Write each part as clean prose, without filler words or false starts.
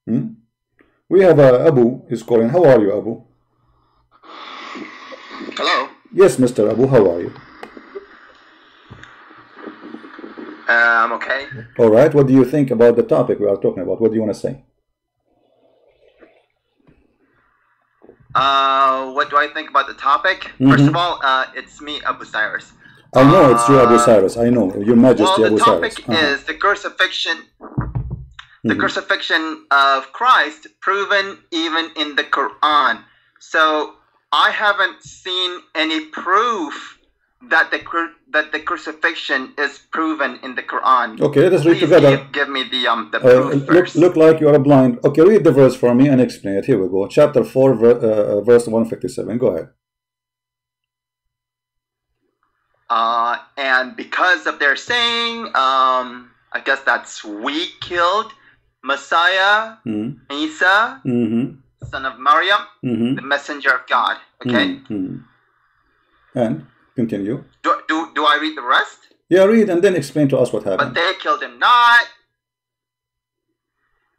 Hmm? We have Abu is calling. How are you, Abu? Hello. Yes, Mr. Abu, how are you? I'm okay. All right. What do you think about the topic we are talking about? What do you want to say? What do I think about the topic? First of all, it's me, Abu Cyrus. I know it's you, Abu Cyrus. I know, Your Majesty, well, Abu Cyrus. The topic is the crucifixion. The crucifixion of Christ, proven even in the Quran. So I haven't seen any proof that the crucifixion is proven in the Quran. Okay, let us read together. Give me the proof first. Look like you are blind. Okay, read the verse for me and explain it. Here we go. Chapter 4, verse 157. Go ahead. And because of their saying, I guess that's we killed Messiah, Isa, son of Maryam, the messenger of God. Okay. And continue. Do I read the rest? Yeah, read and then explain to us what happened. But they killed him not.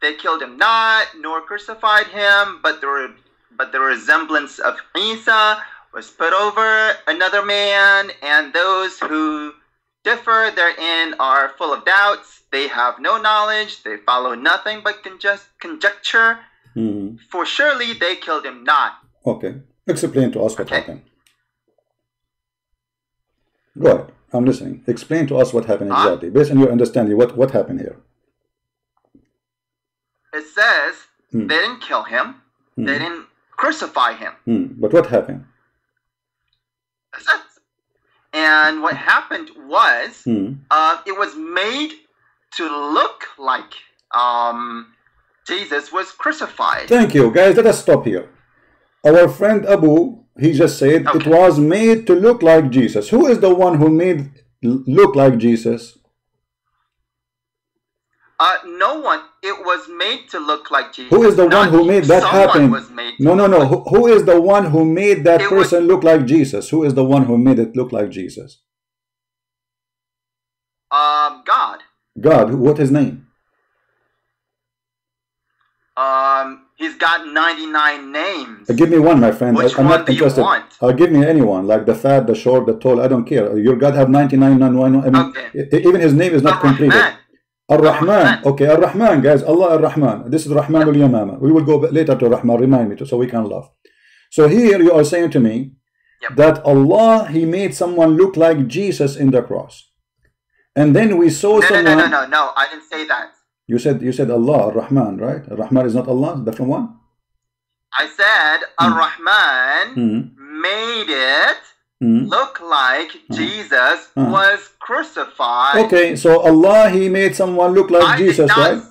They killed him not, nor crucified him. But the resemblance of Isa was put over another man, and those who differ therein are full of doubts. They have no knowledge. They follow nothing but conjecture. For surely they killed him not. Okay. Explain to us what happened. Go ahead. I'm listening. Explain to us what happened exactly. Based on your understanding, what happened here? It says they didn't kill him. They didn't crucify him. But what happened? And what happened was it was made to look like Jesus was crucified. Thank you, guys. Let us stop here. Our friend Abu, he just said it was made to look like Jesus. Who is the one who made look like Jesus? No one. It was made to look like Jesus. Who is the one who made that happen? No. Who is the one who made that person look like Jesus? Who is the one who made it look like Jesus? God. God. What his name? He's got 99 names. Give me one, my friend. I'm not interested. Give me anyone, like the fat, the short, the tall. I don't care. Your God have 99. I mean, even his name is not completed. Ar-Rahman. Okay, Ar-Rahman, guys. Allah Ar-Rahman. This is Rahman al-Yamama. We will go later to Rahman. Remind me so we can laugh. So here you are saying to me that Allah, He made someone look like Jesus in the cross. And then we saw someone... No. I didn't say that. You said Allah, Ar-Rahman, right? Ar-Rahman is not Allah, different one? I said Ar-Rahman made it look like Jesus was crucified. Okay, so Allah, He made someone look like Jesus, right?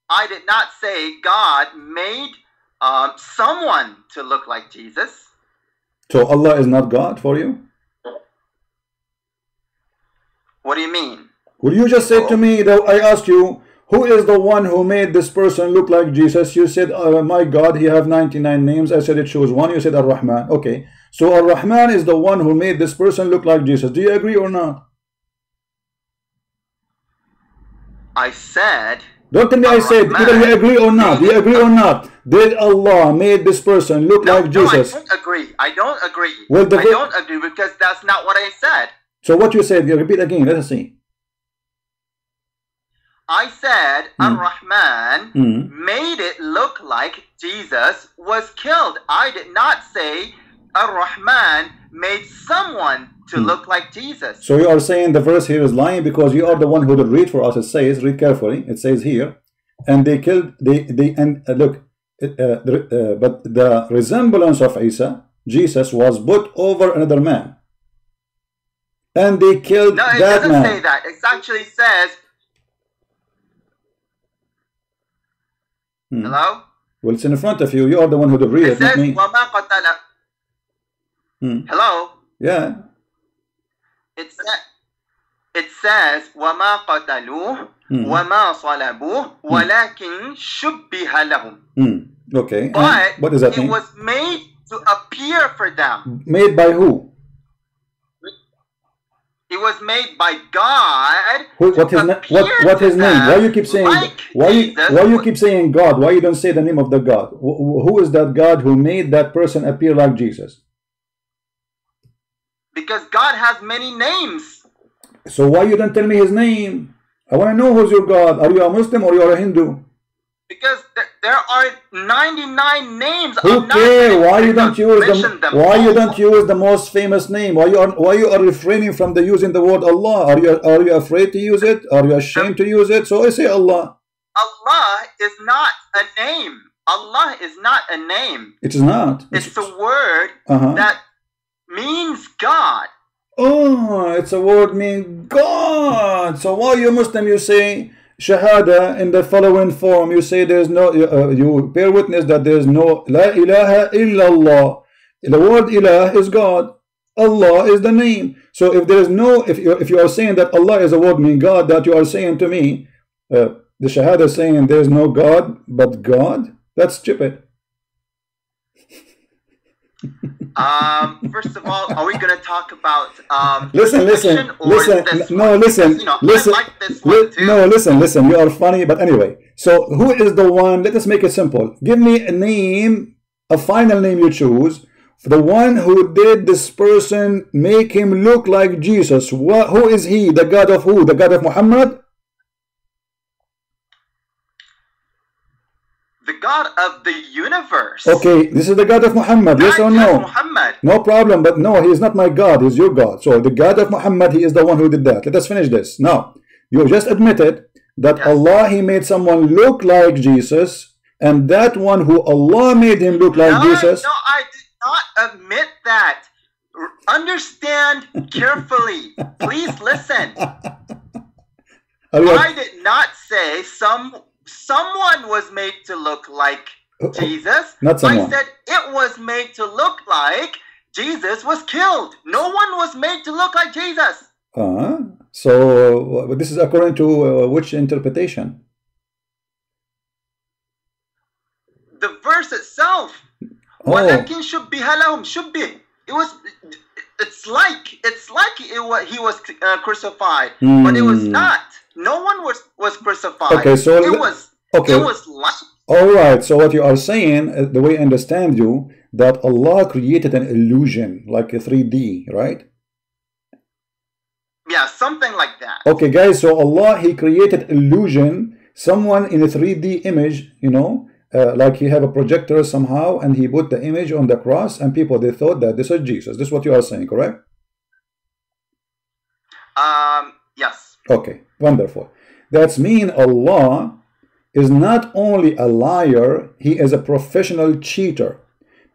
I did not say God made someone to look like Jesus. So Allah is not God for you? What do you mean? Well, you just said to me that I asked you, who is the one who made this person look like Jesus? You said, my God, He have 99 names. I said it shows one. You said Ar-Rahman. Okay. So Ar-Rahman is the one who made this person look like Jesus. Do you agree or not? I said... Don't tell me I said. Either you agree or not. Do you agree or not? Did Allah made this person look like Jesus? No, I don't agree. I don't agree. Well, I don't agree because that's not what I said. So what you said, you repeat again. Let us see. I said Ar-Rahman made it look like Jesus was killed. I did not say Ar-Rahman made someone to look like Jesus. So you are saying the verse here is lying because you are the one who did read for us. It says, read carefully. It says here, and they killed, look, but the resemblance of Isa, Jesus, was put over another man. And they killed that man. No, it doesn't say that. It actually says, hello? Well, it's in front of you. You are the one who did read it, not me. Hello? Yeah. It says, وَمَا قَتَلُوهُ وَمَا صَلَبُوهُ وَلَكِنْ شُبِّهَ لَهُمْ. Okay. But what does that mean? It was made to appear for them. Made by who? It was made by God. What his name? Why you keep saying why you keep saying God? Why you don't say the name of the God? Who is that God who made that person appear like Jesus? Because God has many names. So why you don't tell me his name? I want to know who's your God. Are you a Muslim or you are a Hindu? Because there are 99 names. Okay, why you don't use the most famous name? Why you are refraining from the using the word Allah? Are you afraid to use it? Are you ashamed to use it? So I say Allah. Allah is not a name. Allah is not a name. It is not. It's a word that means God. Oh, it's a word meaning God. So why you Muslim you say Shahada in the following form? You say there's no, you bear witness that there's no La ilaha illallah. The word ilah is God. Allah is the name. So if there is no, if you are saying that Allah is a word meaning God, that you are saying to me, the Shahada is saying there's no God but God, that's stupid. First of all, are we going to talk about listen, you are funny, but anyway, so who is the one? Let us make it simple. Give me a name, a final name you choose, for the one who did this person, make him look like Jesus. Who is he? The God of who? The God of Muhammad? The God of the universe. Okay, this is the God of Muhammad, yes or no? Muhammad. No problem, but no, he is not my God, he's your God. So the God of Muhammad, he is the one who did that. Let us finish this. Now, you just admitted that Allah, he made someone look like Jesus, and that one who Allah made him look like Jesus. No, I did not admit that. Understand carefully. Please listen. I did not say someone was made to look like Jesus. Not someone. I said it was made to look like Jesus was killed. No one was made to look like Jesus. So this is according to which interpretation? The verse itself. وَلَكِنْ شُبِّهَ لَهُمْ شُبِّهِ. It's like he was crucified, but it was not. No one was crucified. Okay, so it was like. All right. So what you are saying, the way I understand you, that Allah created an illusion, like a 3D, right? Yeah, something like that. Okay, guys. So Allah, he created illusion. Someone in a 3D image, you know, like he have a projector somehow, and he put the image on the cross, and people they thought that this is Jesus. This is what you are saying, correct? Yes. Okay, wonderful. That's mean Allah is not only a liar, he is a professional cheater,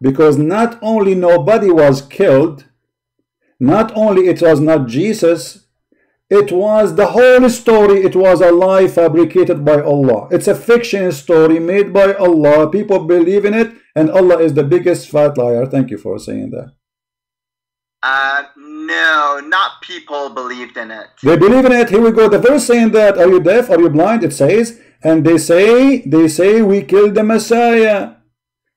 because not only nobody was killed, not only it was not Jesus, it was the whole story, it was a lie fabricated by Allah. It's a fiction story made by Allah. People believe in it, and Allah is the biggest fat liar. Thank you for saying that. No, not people believed in it. They believe in it. Here we go. The verse saying that, are you deaf? Are you blind? It says, and they say we killed the Messiah.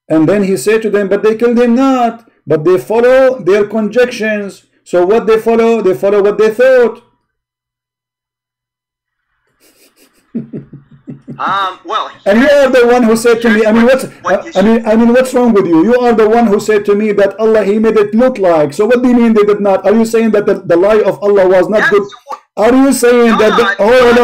And then he said to them, but they killed him not, but they follow their conjectures. So what they follow what they thought. Well, and you are the one who said to me, I mean, what's wrong with you? You are the one who said to me that Allah, he made it look like. So what do you mean they did not? Are you saying that the lie of Allah was not good? Are you saying that hold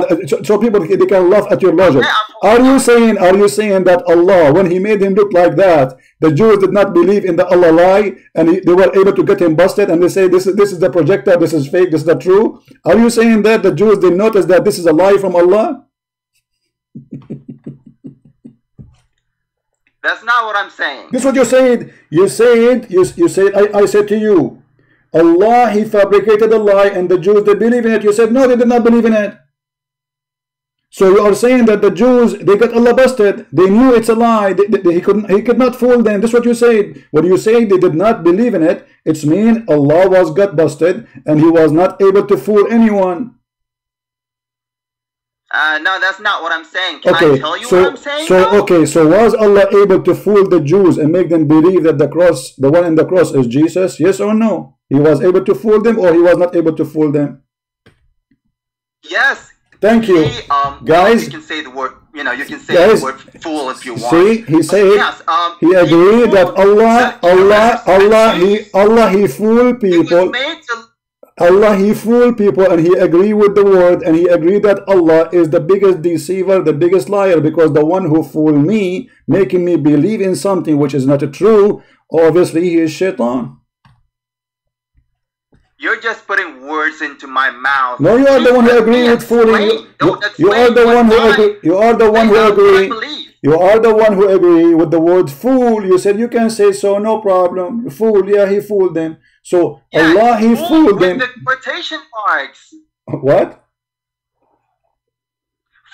on, so people they can laugh at your logic? Are you saying that Allah, when he made him look like that, the Jews did not believe in the Allah lie, and they were able to get him busted, and they say this is the projector, this is fake, this is not true? Are you saying that the Jews did notice that this is a lie from Allah? That's not what I'm saying. This is what you said. You said I said to you, Allah, he fabricated a lie, and the Jews, they believe in it. You said, no, they did not believe in it. So you are saying that the Jews, they got Allah busted. They knew it's a lie. He could not fool them. This is what you said. When you say they did not believe in it, it's mean Allah got busted, and he was not able to fool anyone. No, that's not what I'm saying. Can I tell you what I'm saying? So was Allah able to fool the Jews and make them believe that the cross, the one in the cross, is Jesus? Yes or no? He was able to fool them, or he was not able to fool them? Yes. Thank you, guys. You can say the word. You know, you can say the word fool if you want. See, he said yes, he agreed that Allah, he fooled people. Allah, he fooled people, and he agreed with the word, and he agreed that Allah is the biggest deceiver, the biggest liar, because the one who fooled me, making me believe in something which is not true, obviously he is shaitan. You're just putting words into my mouth. No, you are the one who agreed with fooling. You are the one who agreed. You are the one who agreed. You are the one who agreed with the word fool. You said you can say so, no problem. Fool, yeah, he fooled them. So yeah, Allah, he fooled them. With the quotation marks. What?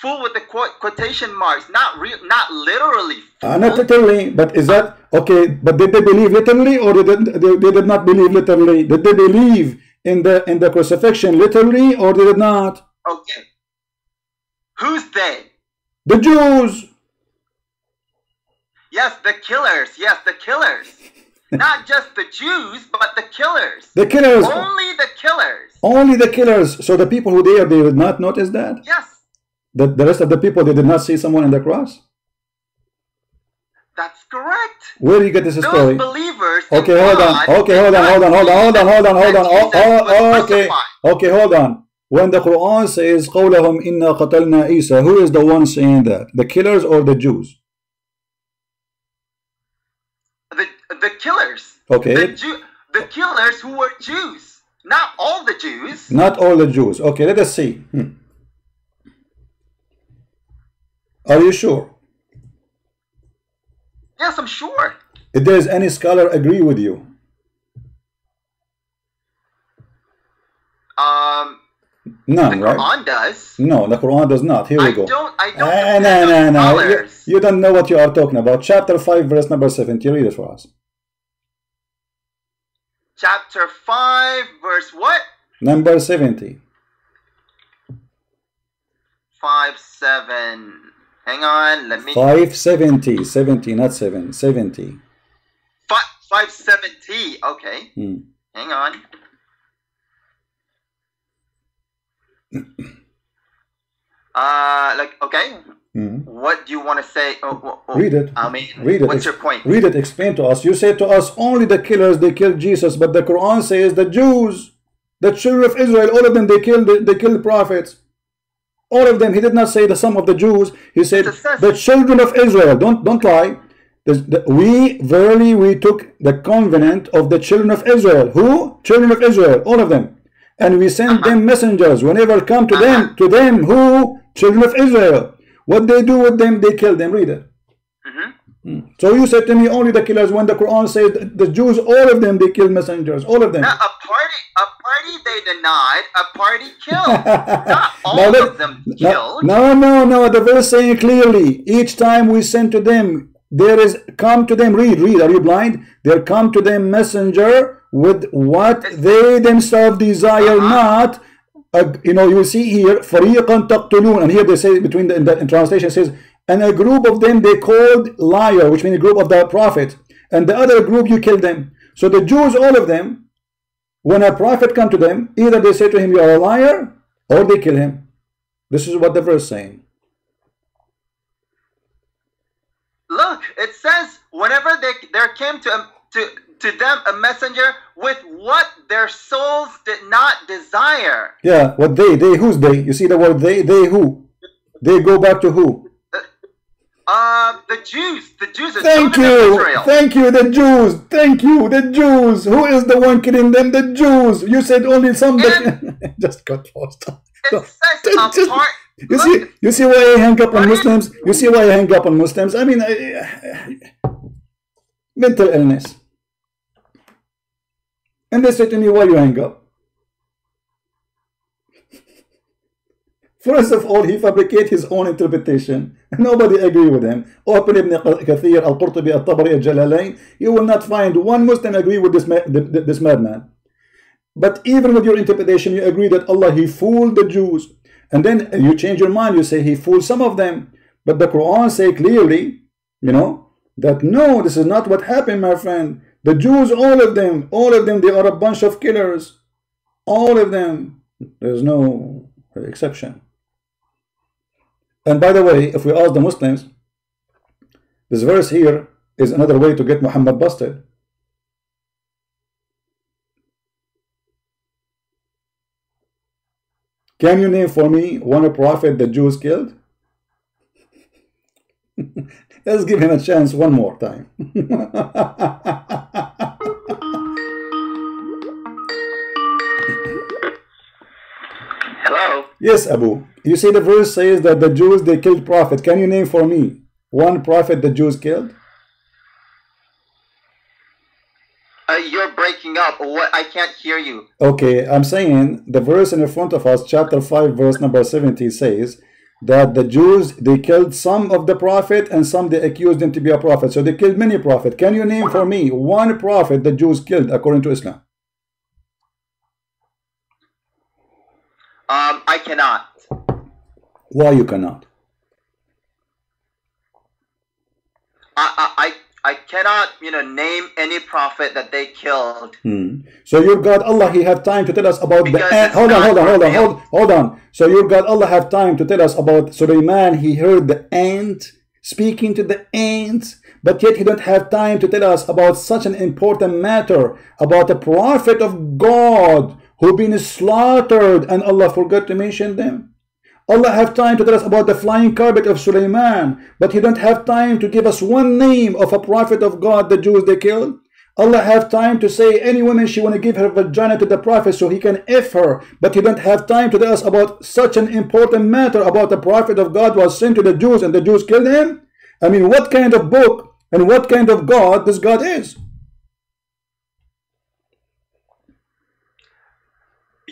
Fool with the quotation marks, not literally. Not literally, but is that okay? But did they believe literally, or they did not believe literally? Did they believe in the crucifixion literally, or did it not? Okay. Who's they? The Jews. Yes, the killers. Yes, the killers. Not just the Jews, but the killers. The killers. Only the killers. Only the killers. So the people who they did not notice that? Yes. The rest of the people, they did not see someone on the cross? That's correct. Where do you get this story? Those believers. Okay, hold on. Okay, hold on. When the Quran says قَوْلَهُمْ إِنَّا قَتَلْنَا عِيسَى, who is the one saying that? The killers or the Jews? The killers. Okay. The killers who were Jews. Not all the Jews. Not all the Jews. Okay, let us see. Are you sure? Yes, I'm sure. If there is any scholar agree with you? None, the right? Quran does. No, the Quran does not. Here we go. I don't no. You don't know what you are talking about. Chapter 5, verse number 70. Read it for us. Chapter 5, verse what? Number 70. 5-7. Hang on, let me. 570, 70, not 7, 70. 570. Okay. Hang on. Okay. What do you want to say? Read it. I mean, read it. What's your point? Read it. Explain to us. You say to us only the killers they killed Jesus, but the Quran says the Jews, the children of Israel, all of them they killed prophets. All of them. He did not say the sum of the Jews. He said the children of Israel. Don't lie. We took the covenant of the children of Israel. Who? Children of Israel. All of them. And we sent them messengers. Whenever come to them, who? Children of Israel. What they do with them? They kill them. Read it. So you said to me only the killers, when the Quran says the Jews, all of them, they killed messengers. All of them. Now, a party they denied, a party killed. Not all of them killed. No. The verse saying clearly, each time we send to them, there is come to them. Read. Are you blind? There come to them messenger with what they themselves desire not. You see here, فَرِيقًا تَقْتُلُونَ, and here they say between in translation it says, and a group of them they called liar, which means a group of the prophet, and the other group you kill them. So the Jews, all of them, when a prophet come to them, either they say to him you are a liar, or they kill him. This is what the verse is saying. Look, it says whenever there came to them a messenger with what their souls did not desire. Yeah, what they, who's they? You see the word they who? They go back to who? The Jews. Thank you, the Jews. Thank you, the Jews. Who is the one killing them? The Jews. You said only some. Just got lost. You see why I hang up on Muslims? You see why I hang up on Muslims? I mean, mental illness. And they say to me, why you hang up? First of all, he fabricated his own interpretation. Nobody agree with him. Open Ibn Kathir, Al-Qurtubi, Al-Tabari, Al-Jalalain. You will not find one Muslim agree with this madman. But even with your interpretation, you agree that Allah, he fooled the Jews. And then you change your mind, you say he fooled some of them. But the Quran say clearly, you know, that no, this is not what happened, my friend. The Jews, all of them, they are a bunch of killers. All of them. There's no exception. And by the way, if we ask the Muslims, this verse here is another way to get Muhammad busted. Can you name for me one prophet the Jews killed? Let's give him a chance one more time. Hello? Yes, Abu. You see the verse says that the Jews, they killed prophet. Can you name for me one prophet the Jews killed? You're breaking up. What? I can't hear you. Okay, I'm saying the verse in front of us, chapter 5, verse number 70 says that the Jews, they killed some of the prophet and some they accused them to be a prophet. So they killed many prophets. Can you name for me one prophet the Jews killed according to Islam? I cannot. Why you cannot? I cannot, name any prophet that they killed. So your God Allah, he have time to tell us about the ant. Hold on. So your God Allah have time to tell us about Sulaiman. He heard the ant speaking to the ants, but yet he don't have time to tell us about such an important matter, about a prophet of God who been slaughtered, and Allah forgot to mention them. Allah have time to tell us about the flying carpet of Sulaiman, but he don't have time to give us one name of a prophet of God the Jews they killed. Allah have time to say any woman she want to give her vagina to the prophet so he can F her, but he don't have time to tell us about such an important matter about the prophet of God was sent to the Jews and the Jews killed him. I mean, what kind of book and what kind of God this God is?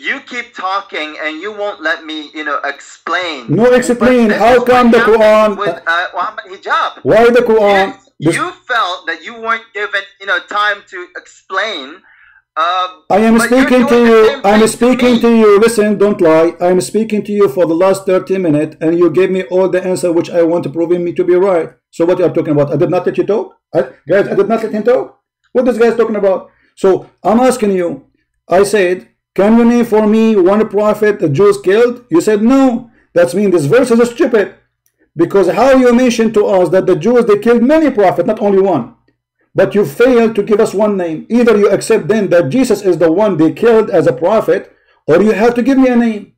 You keep talking and you won't let me, explain. No explain. How come the Quran? With Muhammad Hijab. Why the Quran? You felt that you weren't given, time to explain. I am speaking to you. I'm speaking to you. Listen, don't lie. I'm speaking to you for the last 30 minutes, and you gave me all the answer which I want to prove me to be right. So what are you talking about? I did not let you talk, guys. I did not let him talk. What this guy's talking about? So I'm asking you. I said, can you name for me one prophet the Jews killed? You said no. That means this verse is stupid. Because how you mentioned to us that the Jews, they killed many prophets, not only one. But you failed to give us one name. Either you accept then that Jesus is the one they killed as a prophet, or you have to give me a name.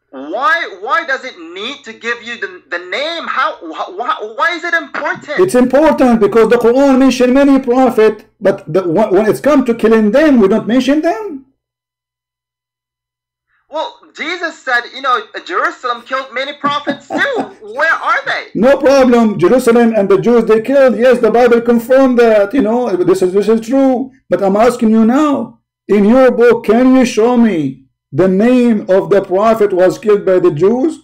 Why does it need to give you the name? Why is it important? It's important because the Quran mentioned many prophets, but when it's come to killing them, we don't mention them. Well, Jesus said, Jerusalem killed many prophets too. Where are they? No problem. Jerusalem and the Jews they killed. Yes, the Bible confirmed that. This is true. But I'm asking you now, in your book, can you show me the name of the prophet was killed by the Jews?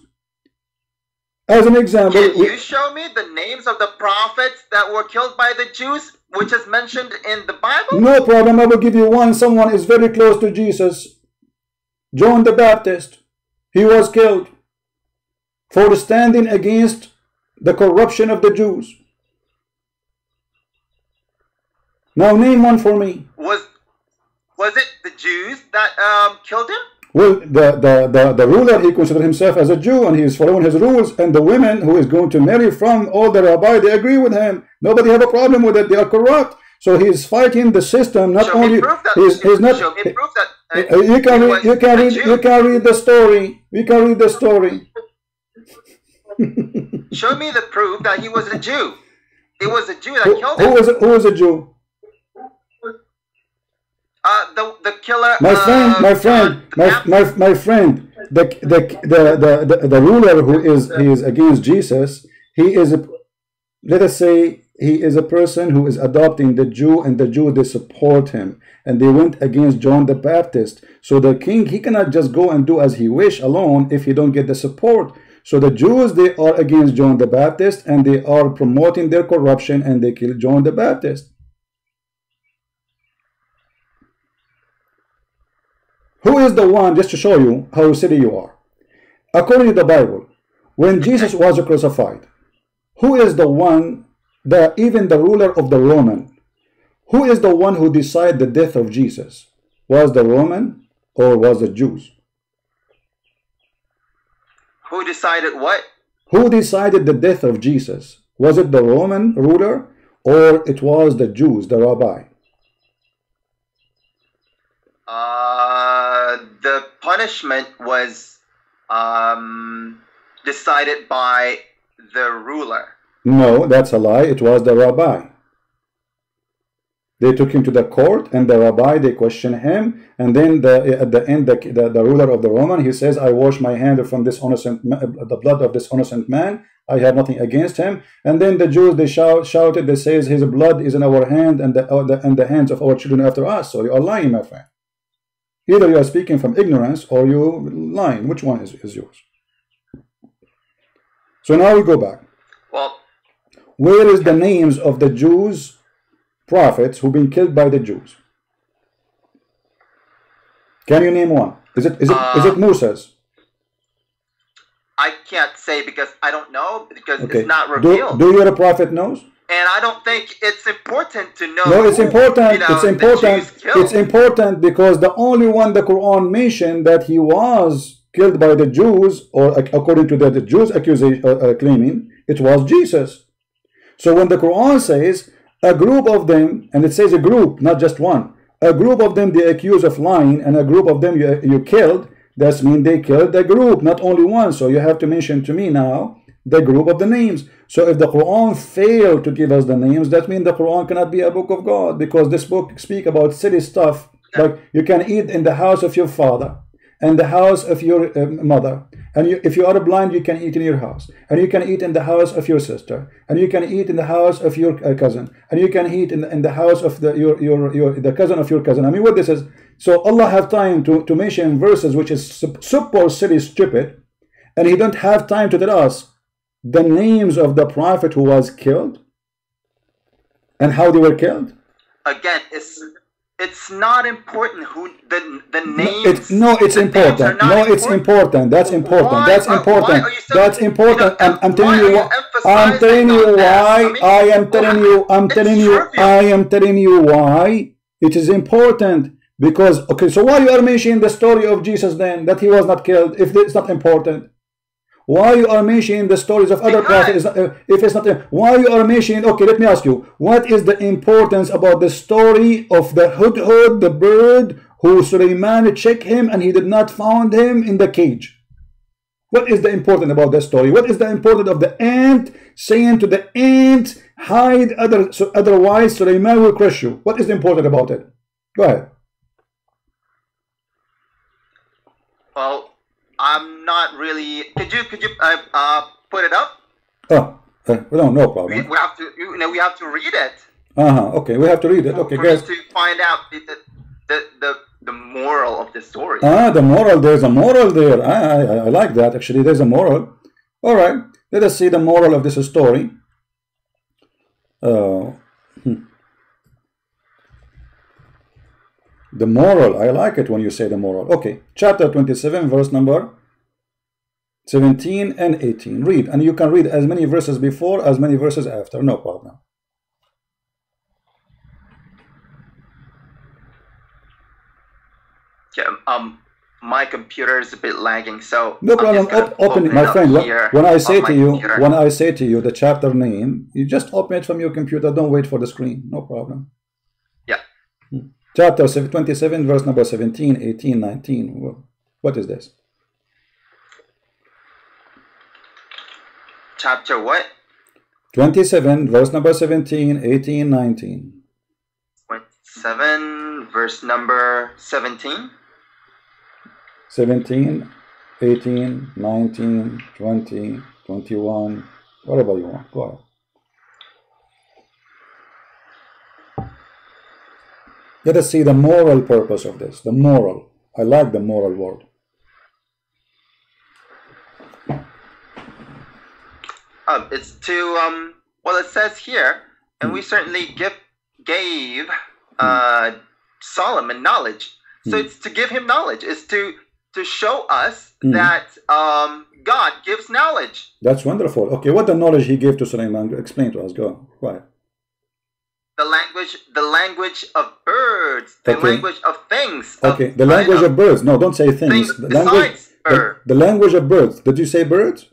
As an example. Can you show me the names of the prophets that were killed by the Jews, which is mentioned in the Bible? No problem. I will give you one. Someone is very close to Jesus. John the Baptist. He was killed for standing against the corruption of the Jews. Now name one for me. Was it the Jews that killed him? Well, the ruler, he considered himself as a Jew and he is following his rules, and the women who is going to marry from all the rabbi, they agree with him. Nobody have a problem with it. They are corrupt. So he is fighting the system. Not only he's not. You can read the story. You can read the story. Show me the proof that he was a Jew. It was a Jew that killed him. Who was a Jew? The killer. My friend. The ruler who is against Jesus. He is let us say he is a person who is adopting the Jew, and the Jew they support him, and they went against John the Baptist. So the king, he cannot just go and do as he wish alone if he don't get the support. So the Jews, they are against John the Baptist, and they are promoting their corruption, and they kill John the Baptist. Who is the one, just to show you how silly you are? According to the Bible, when Jesus was crucified, who is the one, even the ruler of the Roman, who is the one who decided the death of Jesus? Was the Roman or was the Jews? Who decided what? Who decided the death of Jesus? Was it the Roman ruler or it was the Jews, the rabbi? The punishment was decided by the ruler. No, that's a lie. It was the rabbi. They took him to the court, and the rabbi, they questioned him, and then at the end, the ruler of the Roman, he says, I wash my hand from this innocent, the blood of this innocent man. I have nothing against him. And then the Jews, they shouted, they says, his blood is in our hand and the hands of our children after us. So you are lying, my friend. Either you are speaking from ignorance or you lying. Which one is yours? So now we go back. Well, where is the names of the Jews prophets who've been killed by the Jews? Can you name one? Is it Moses? I can't say because I don't know, because it's not revealed. Do your prophet knows? And I don't think it's important to know. No, it's important. It's important. It's important because the only one the Quran mentioned that he was killed by the Jews, or according to the Jews accusation claiming, it was Jesus. So when the Quran says a group of them, and it says a group, not just one, a group of them they accuse of lying, and a group of them you killed, that means they killed the group, not only one. So you have to mention to me now the group of the names. So if the Quran failed to give us the names, that means the Quran cannot be a book of God, because this book speaks about silly stuff, like you can eat in the house of your father and the house of your mother, and if you are blind you can eat in your house, and you can eat in the house of your sister, and you can eat in the house of your cousin, and you can eat in the house of the cousin of your cousin. I mean, what this is. So Allah have time to mention verses which is super silly, stupid, and he don't have time to tell us the names of the prophet who was killed and how they were killed. Again, it's not important who the names. No, it's important. No, it's important. That's important. That's important. That's important. I'm telling you why. I'm telling you why. I am telling you. I'm telling you. I am telling you why it is important. Because okay, so why you are mentioning the story of Jesus then, that he was not killed, if it's not important? Why you are mentioning the stories of other prophets if it's not? Why you are mentioning? Okay, let me ask you, what is the importance about the story of the hudhud, the bird, who Sulaiman checked him and he did not find him in the cage? What is the important about that story? What is the important of the ant saying to the ant, hide, otherwise Sulaiman will crush you? What is the important about it? Go ahead. Well, I'm not really. Could you put it up? No problem. We have to. We have to read it. Okay, we have to read it. Okay, guys. To find out the moral of the story. The moral. There's a moral there. I like that. Actually, there's a moral. All right. Let us see the moral of this story. The moral, I like it when you say the moral. Okay, chapter 27, verse number 17 and 18. Read, and you can read as many verses before, as many verses after, no problem. Yeah, my computer is a bit lagging, so no problem. Open it, my friend. When I say to you, the chapter name, you just open it from your computer. Don't wait for the screen. No problem. Yeah. Chapter 27, verse number 17, 18, 19. What is this? Chapter what? 27, verse number 17, 18, 19. 27, verse number 17? 17, 18, 19, 20, 21, whatever you want. Go ahead. Let us see the moral purpose of this. The moral. I like the moral word. It's to well, it says here, and we certainly gave Solomon knowledge, So it's to give him knowledge. It's to show us that God gives knowledge. That's wonderful. Okay, what the knowledge he gave to Sulaiman? Explain to us. Go. Quiet. The language of birds, the language of things. Okay, the language of birds. No, don't say things. The language of birds. Did you say birds?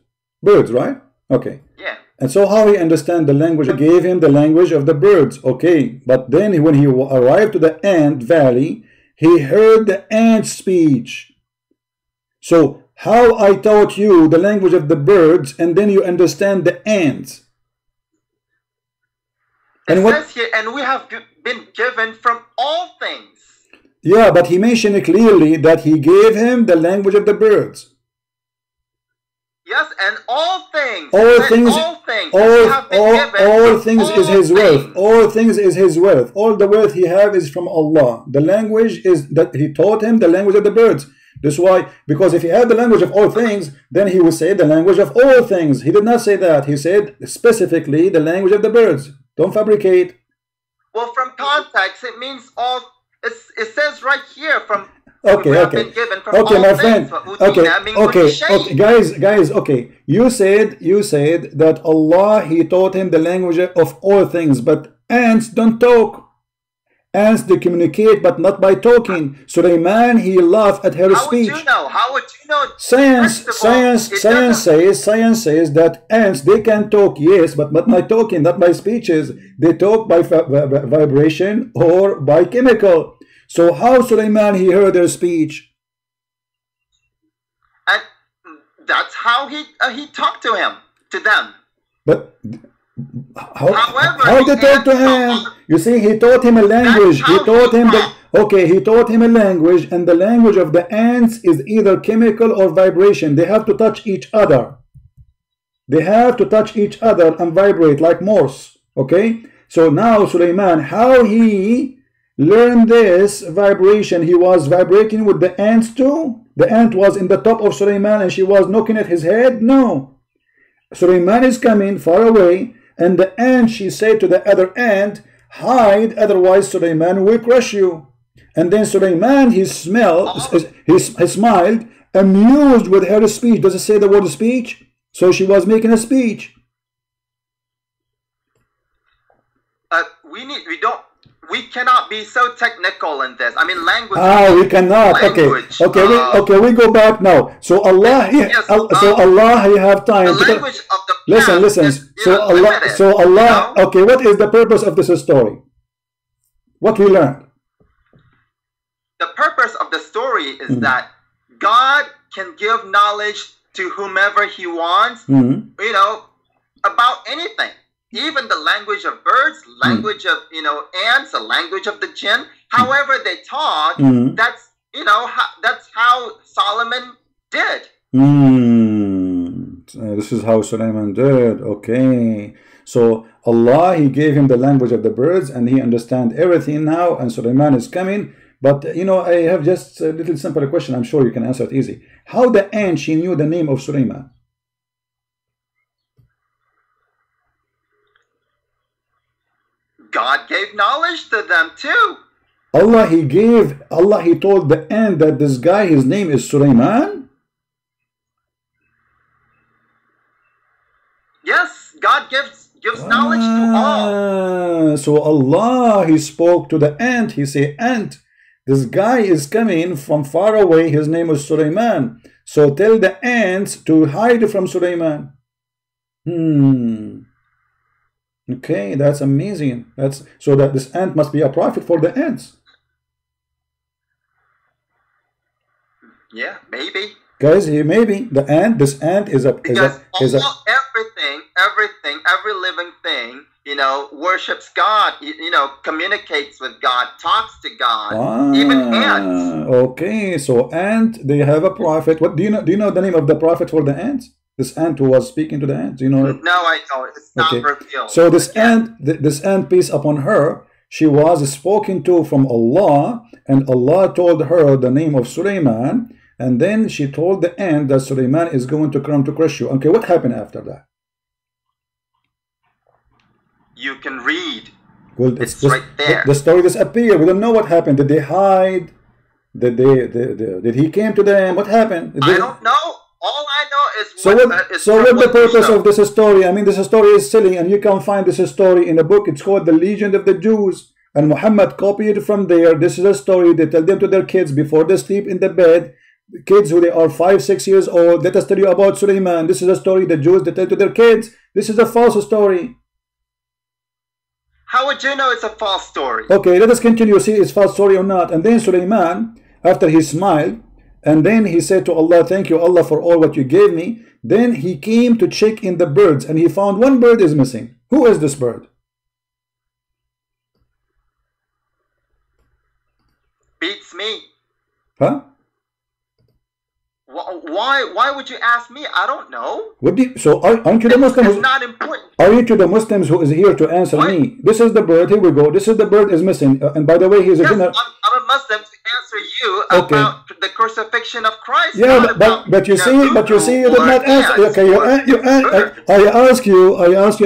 Birds, right? Okay. Yeah. And so how he understand the language? Gave him the language of the birds. Okay, but then when he arrived to the ant valley, he heard the ant speech. So how I taught you the language of the birds, and then you understand the ants. And it says here, and we have been given from all things. Yeah, but he mentioned clearly that he gave him the language of the birds. Yes, and all things. All things. All things is his wealth. All things is his wealth. All the wealth he have is from Allah. The language is that he taught him the language of the birds. That's why, because if he had the language of all things, then he would say the language of all things. He did not say that. He said specifically the language of the birds. Don't fabricate. Well, from context, it means all. It says right here from. Okay, my friend. Okay, guys. Okay, you said that Allah, he taught him the language of all things, but ants don't talk. Ants, they communicate, but not by talking. Sulaiman, he laughed at her speech. How would you know? Science says that ants, they can talk, yes, but not by talking, not by speeches. They talk by vibration or by chemical. So how Sulaiman, he heard their speech? And that's how he talked to them. But how they talk to him? You see, he taught him a language. He taught him a language, and the language of the ants is either chemical or vibration. They have to touch each other. They have to touch each other and vibrate like Morse. Okay? So now Sulaiman, how he learned this vibration? He was vibrating with the ants too? The ant was in the top of Sulaiman and she was knocking at his head? No. Sulaiman is coming far away, and the ant, she said to the other ant, hide, otherwise Sulaiman will crush you. And then Sulaiman, he smiled, amused with her speech. Does it say the word speech? So she was making a speech. We cannot be so technical in this. I mean, language. We cannot. Language, okay. We go back now. So Allah, Allah, you have time. The language of the listen. So Allah. Okay, what is the purpose of this story? What we learned? The purpose of the story is that God can give knowledge to whomever He wants. You know, about anything. Even the language of birds, language of ants, the language of the jinn. However they talk, that's that's how Solomon did. This is how Solomon did. Okay, so Allah, he gave him the language of the birds, and he understands everything now. And Solomon is coming. But I have just a little simple question. I'm sure you can answer it easy. How the ant, she knew the name of Solomon? God gave knowledge to them too. Allah, he told the ant that this guy, his name is Sulaiman? Yes, God gives knowledge to all. So Allah, he spoke to the ant. He said, ant, this guy is coming from far away. His name is Sulaiman. So tell the ants to hide from Sulaiman. Okay, that's amazing. So that this ant must be a prophet for the ants. Yeah, maybe. Guys, maybe this ant is every living thing, worships God, communicates with God, talks to God, even ants. Okay, so ant, they have a prophet. What do you know the name of the prophet for the ants? This ant who was speaking to the ant, No, I don't. It's not revealed. So this ant, peace upon her, she was spoken to from Allah, and Allah told her the name of Sulaiman, and then she told the ant that Sulaiman is going to come to crush you. Okay, what happened after that? You can read. Well, it's right there. The story disappeared. We don't know what happened. Did they hide? Did he came to them? What happened? I don't know. All I know is what's the purpose of this story? I mean, this story is silly, and you can find this story in a book. It's called The Legend of the Jews, and Muhammad copied it from there. This is a story they tell them to their kids before they sleep in the bed. Kids who they are 5, 6 years old. Let us tell you about Suleiman. This is a story the Jews they tell to their kids. This is a false story. How would you know it's a false story? Okay, let us continue. See, it's false story or not. And then Suleiman, after he smiled, and then he said to Allah, thank you, Allah, for all what you gave me. Then he came to check in the birds, and he found one bird is missing. Who is this bird? Beats me. Huh? Why would you ask me? I don't know. So aren't you the Muslims? It's not important. Are you to the Muslims who is here to answer me? This is the bird. Here we go. This is the bird is missing. And by the way, he's a dinner. I'm a Muslim to answer you about the crucifixion of Christ. Yeah, but you see, you did not answer. Okay, I ask you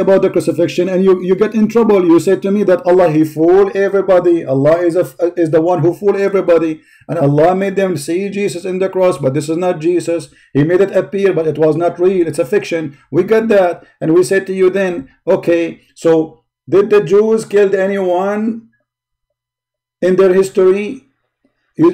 about the crucifixion, and you get in trouble. You said to me that Allah, he fooled everybody. Allah is the one who fooled everybody, and Allah made them see Jesus in the cross, but this is not Jesus. He made it appear, but it was not real. It's a fiction. We get that, and we said to you then, okay, so did the Jews kill anyone in their history?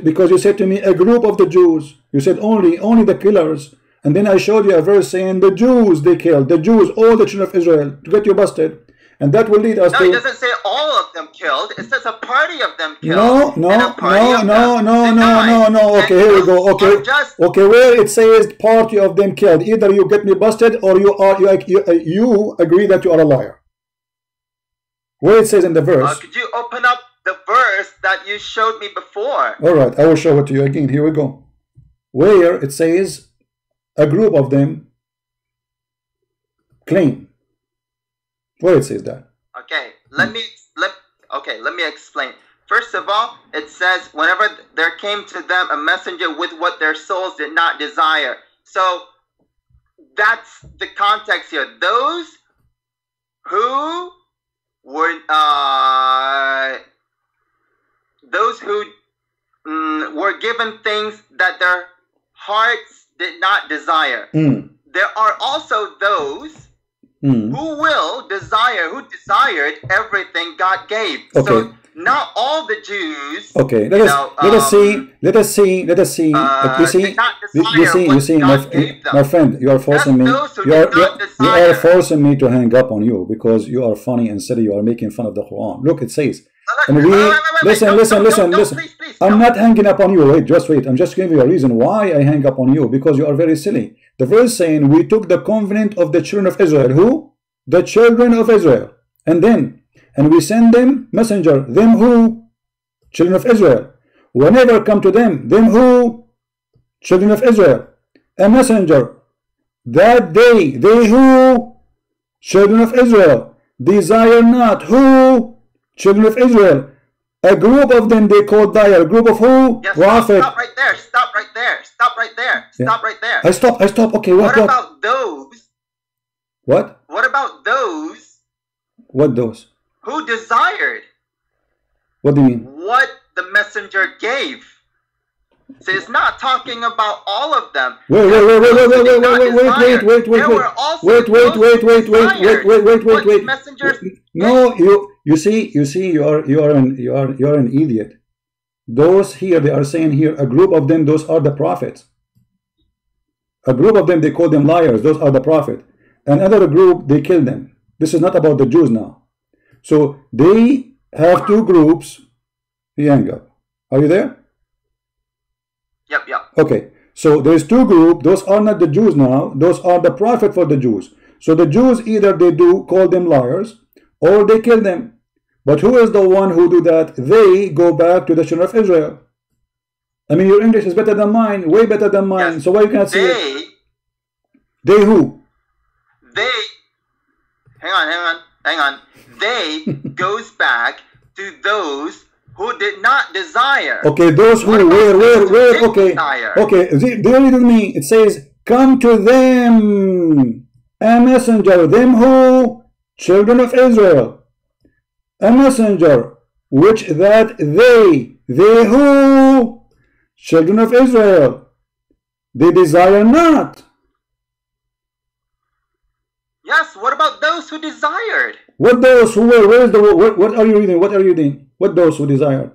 Because you said to me a group of the Jews. You said only the killers. And then I showed you a verse saying the Jews they killed. The Jews, all the children of Israel, to get you busted. And that will lead us to... No, it doesn't say all of them killed. It says a party of them killed. No. Okay, here we go. Okay, where it says party of them killed, either you get me busted or you agree that you are a liar. Where it says in the verse... could you open up the verse that you showed me before? All right, I will show it to you again. Here we go. Where it says a group of them claim. Where it says that? Okay, let me explain. First of all, it says whenever there came to them a messenger with what their souls did not desire. So that's the context here. Those who were given things that their hearts did not desire. There are also those who desired everything God gave. Okay. So not all the Jews. Okay, let us see. You see, my friend, you are forcing me. You are forcing me to hang up on you because you are funny and silly. You are making fun of the Quran. Look, it says. And listen. Please, I'm not hanging up on you. Wait, just wait. I'm just giving you a reason why I hang up on you, because you are very silly. The verse saying, we took the covenant of the children of Israel. Who? The children of Israel. And we send them messenger. Them who? Children of Israel. Whenever come to them who? Children of Israel. A messenger. That they who? Children of Israel. Desire not. Who? Children of Israel. A group of them they called dire. A group of who? Yes, Prophet. Stop right there. Stop right there. I stop. Okay, what about those? What? What about those? What those? Who desired? What do you mean? What the messenger gave. So it's not talking about all of them. Wait. No, you see, you are an idiot. Those here, they are saying here, a group of them, those are the prophets. A group of them, they call them liars. Those are the prophet. Another group, they kill them. This is not about the Jews now. So they have two groups. Hang up. Are you there? Yep. Okay. So there's two groups. Those are not the Jews now. Those are the prophet for the Jews. So the Jews, either they do call them liars or they kill them. But who is the one who do that? They go back to the children of Israel. I mean, your English is better than mine, way better than mine. Yes. So why you can't see it? They who? They, hang on. They goes back to those who did not desire. Okay, those who, where, okay. Desire? Okay, they only to me, it says, come to them, a messenger, them who? Children of Israel. A messenger, which that they who? Children of Israel, they desire not. Yes, what about those who desired? What those who were? Where is the? What are you reading? What are you reading? What those who desired?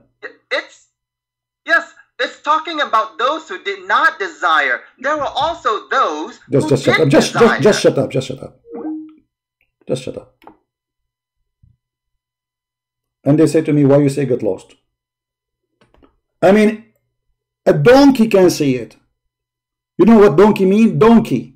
It's talking about those who did not desire. There were also those who just shut did up. desire. Just shut up. Just shut up. Just shut up. And they say to me, why you say get lost? I mean, a donkey can say it. You know what donkey mean? Donkey.